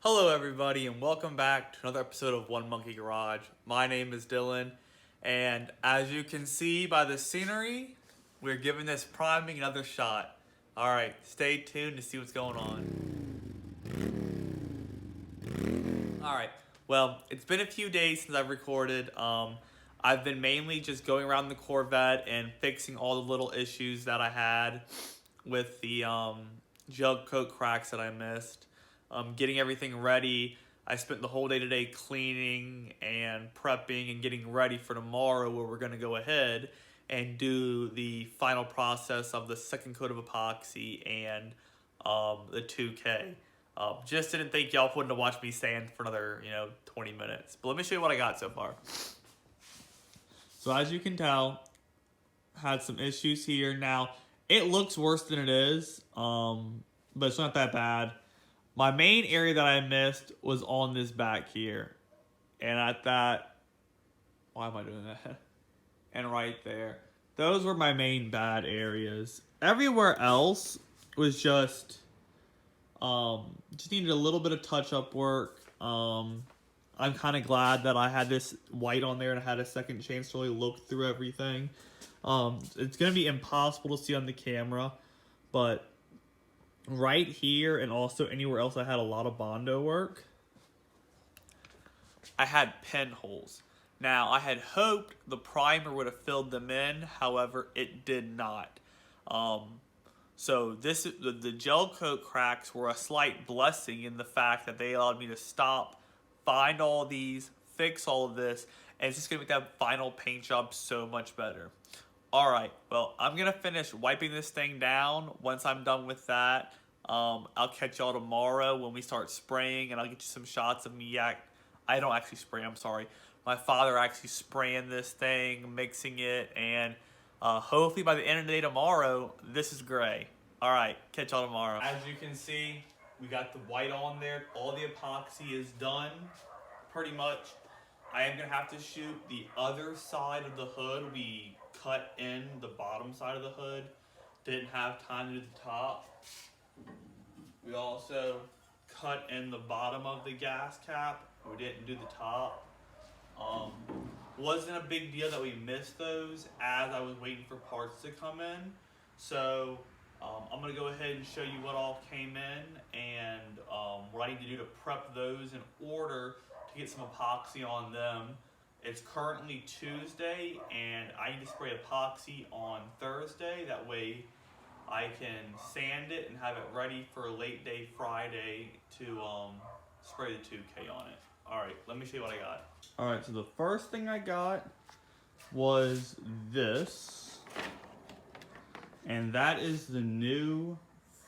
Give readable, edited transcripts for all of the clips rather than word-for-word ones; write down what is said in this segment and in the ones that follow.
Hello everybody and welcome back to another episode of One Monkey Garage. My name is Dylan and as you can see by the scenery, we're giving this priming another shot. Alright, stay tuned to see what's going on. Alright, well, it's been a few days since I've recorded. I've been mainly just going around the Corvette and fixing all the little issues that I had with the gel coat cracks that I missed. Getting everything ready. I spent the whole day today cleaning and prepping and getting ready for tomorrow where we're going to go ahead and do the final process of the second coat of epoxy and the 2K. Just didn't think y'all wanted to watch me sand for another 20 minutes. But let me show you what I got so far. So as you can tell, had some issues here. Now, it looks worse than it is, but it's not that bad. My main area that I missed was on this back here. And I thought, why am I doing that? And right there. Those were my main bad areas. Everywhere else was just needed a little bit of touch-up work. I'm kind of glad that I had this white on there and I had a second chance to really look through everything. It's going to be impossible to see on the camera, but right here and also anywhere else I had a lot of Bondo work. I had pinholes. Now, I had hoped the primer would have filled them in, however, it did not. So the gel coat cracks were a slight blessing in the fact that they allowed me to stop, find all these, fix all of this, and it's just going to make that final paint job so much better. Alright, well, I'm going to finish wiping this thing down. Once I'm done with that, I'll catch y'all tomorrow when we start spraying, and I'll get you some shots of me. I don't actually spray, I'm sorry. My father actually spraying this thing, mixing it, and hopefully by the end of the day tomorrow, this is gray. Alright, catch y'all tomorrow. As you can see, we got the white on there. All the epoxy is done, pretty much. I am going to have to shoot the other side of the hood. We cut in the bottom side of the hood. Didn't have time to do the top. We also cut in the bottom of the gas cap. We didn't do the top. Wasn't a big deal that we missed those as I was waiting for parts to come in. So I'm going to go ahead and show you what all came in and what I need to do to prep those in order to get some epoxy on them. It's currently Tuesday and I need to spray epoxy on Thursday. That way I can sand it and have it ready for a late day Friday to spray the 2K on it. Alright, let me show you what I got. Alright, so the first thing I got was this. And that is the new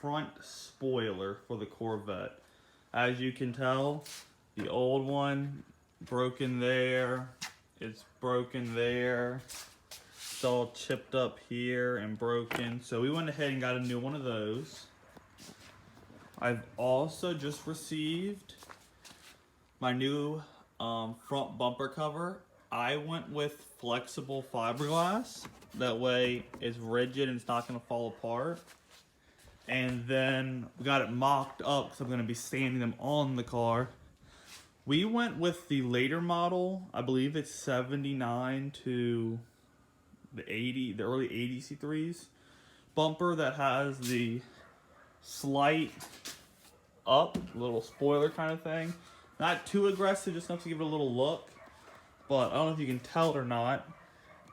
front spoiler for the Corvette. As you can tell, the old one broken there. It's broken there. It's all chipped up here and broken. So we went ahead and got a new one of those. I've also just received my new front bumper cover. I went with flexible fiberglass. That way it's rigid and it's not going to fall apart. And then we got it mocked up because I'm going to be sanding them on the car. We went with the later model. I believe it's 79 to the early 80 C3s bumper that has the slight up little spoiler kind of thing. Not too aggressive, just enough to give it a little look. But I don't know if you can tell it or not,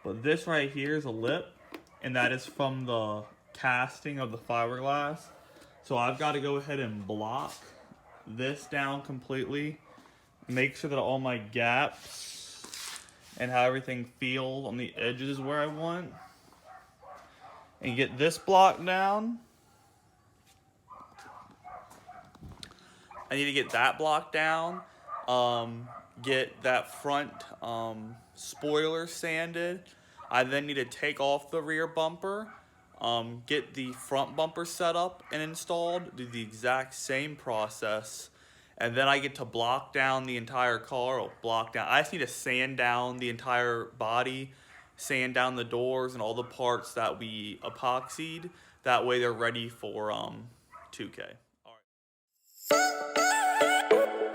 but this right here is a lip, and that is from the casting of the fiberglass. So I've got to go ahead and block this down completely, make sure that all my gaps and how everything feels on the edges is where I want, and get this block down. I need to get that block down, get that front spoiler sanded. I then need to take off the rear bumper, get the front bumper set up and installed, do the exact same process, and then I get to block down the entire car, or block down. I just need to sand down the entire body, sand down the doors and all the parts that we epoxied. That way they're ready for 2K. All right.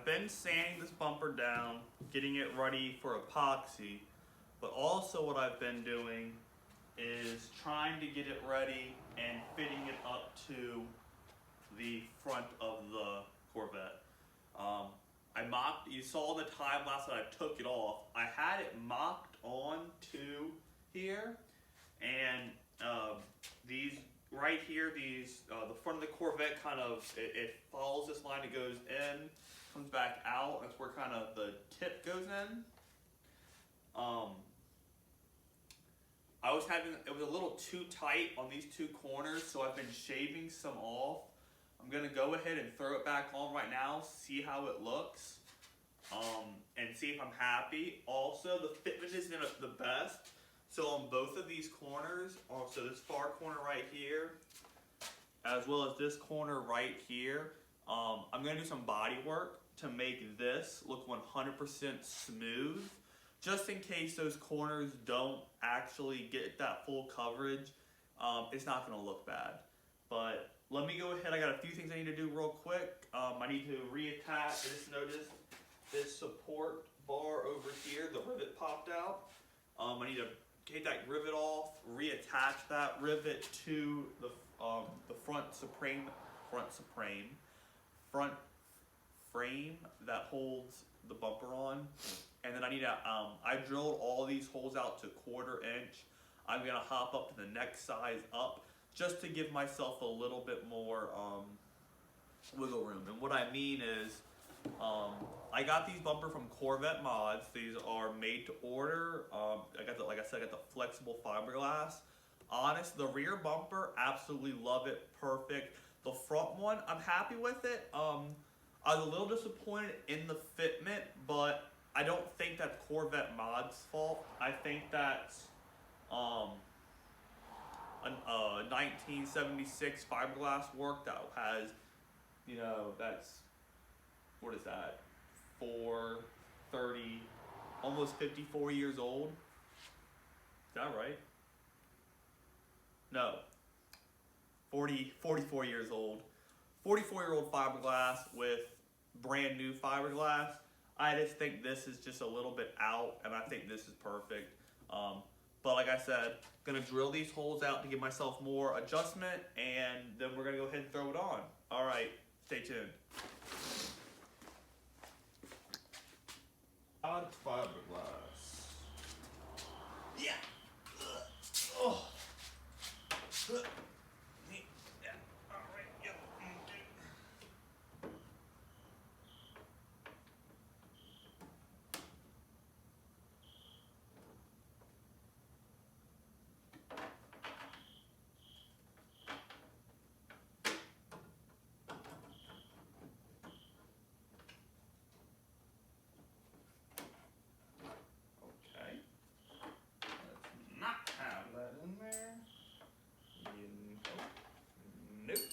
I've been sanding this bumper down, getting it ready for epoxy, but also what I've been doing is trying to get it ready and fitting it up to the front of the Corvette. You saw the time lapse that I took it off. I had it mocked on to here, and these right here, the front of the Corvette kind of, it follows this line, it goes in, comes back out, that's where kind of the tip goes in. It was a little too tight on these two corners, so I've been shaving some off. I'm gonna go ahead and throw it back on right now, see how it looks, and see if I'm happy. Also, the fitment isn't the best, so on both of these corners, so this far corner right here, as well as this corner right here, I'm gonna do some body work to make this look 100% smooth, just in case those corners don't actually get that full coverage. It's not gonna look bad. But let me go ahead, I got a few things I need to do real quick. I need to reattach, I just noticed this support bar over here, the rivet popped out. I need to take that rivet off, reattach that rivet to the front frame that holds the bumper on. And then I need to, I drilled all these holes out to 1/4 inch. I'm gonna hop up to the next size up just to give myself a little bit more wiggle room. And what I mean is, I got these bumper from Corvette Mods. These are made to order. Like I said, I got the flexible fiberglass. Honest, the rear bumper, absolutely love it, perfect. The front one, I'm happy with it. I was a little disappointed in the fitment, but I don't think that's Corvette Mods' fault. I think that's a 1976 fiberglass work that has, you know, that's, what is that, 30, almost 54 years old. Is that right? No, 44 years old. 44-year-old fiberglass with brand new fiberglass. I just think this is just a little bit out, and I think this is perfect. But like I said, gonna drill these holes out to give myself more adjustment, and then we're gonna go ahead and throw it on. All right, stay tuned. Odd fiberglass. Yeah. Oh. Yeah. All right. Yep. Okay. Okay. Let's not have that in there. Nope.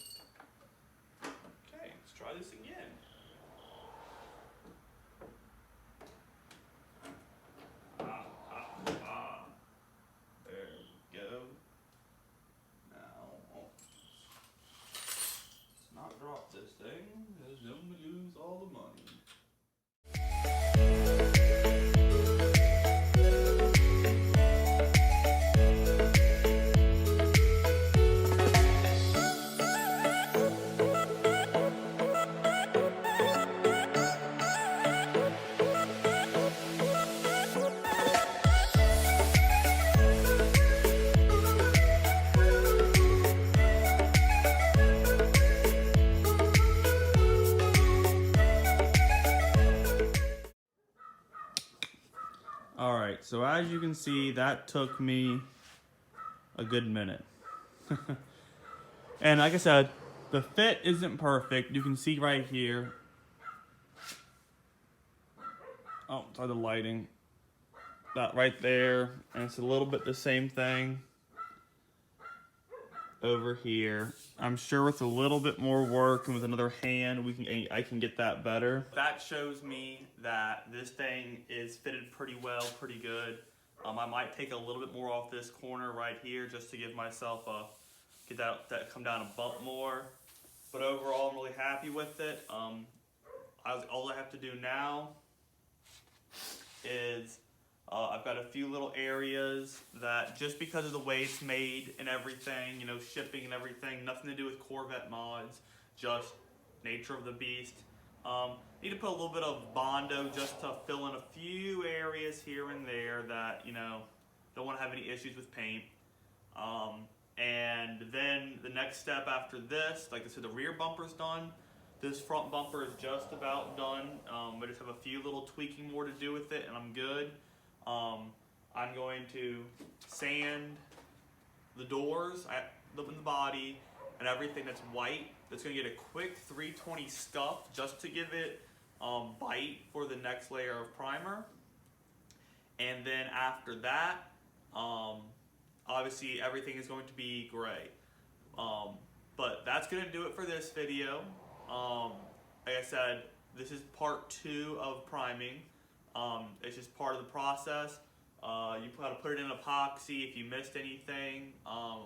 Okay, let's try this again. There we go. Now, let's not drop this thing, because then we lose all the money. All right, so as you can see, that took me a good minute. And like I said, the fit isn't perfect. You can see right here. Oh, sorry, the lighting. That right there, and it's a little bit the same thing over here. I'm sure with a little bit more work and with another hand, I can get that better. That shows me that this thing is fitted pretty well, pretty good. I might take a little bit more off this corner right here just to give myself get that come down a bump more. But overall, I'm really happy with it. all I have to do now is I've got a few little areas that, just because of the way it's made and everything, you know, shipping and everything, nothing to do with Corvette mods, just nature of the beast. Need to put a little bit of Bondo just to fill in a few areas here and there that, you know, don't want to have any issues with paint. And then the next step after this, like I said, the rear bumper's done. This front bumper is just about done. I just have a few little tweaking more to do with it and I'm good. I'm going to sand the doors, in the body, and everything that's white. That's going to get a quick 320 scuff just to give it bite for the next layer of primer. And then after that, obviously everything is going to be gray. But that's going to do it for this video. Like I said, this is part 2 of priming. It's just part of the process. You got to put it in epoxy if you missed anything.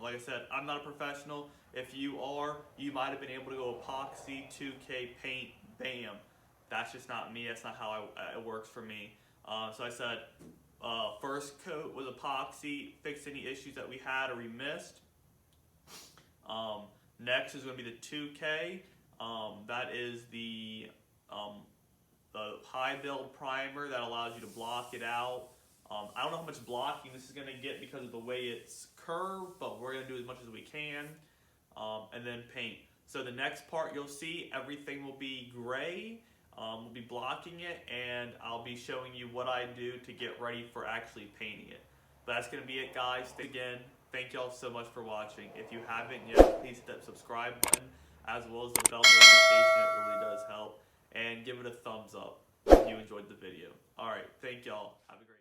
Like I said, I'm not a professional. If you are, you might have been able to go epoxy, 2K paint, bam. That's just not me. That's not how it works for me. So I said, first coat was epoxy, fixed any issues that we had or we missed. Next is going to be the 2K. That is the high build primer that allows you to block it out. I don't know how much blocking this is going to get because of the way it's curved, but we're going to do as much as we can. And then paint. So the next part you'll see, everything will be gray. We'll be blocking it, and I'll be showing you what I do to get ready for actually painting it. But that's going to be it, guys. Again, thank y'all so much for watching. If you haven't yet, please hit that subscribe button, as well as the bell notification. It really does help. And give it a thumbs up if you enjoyed the video. Alright, thank y'all. Have a great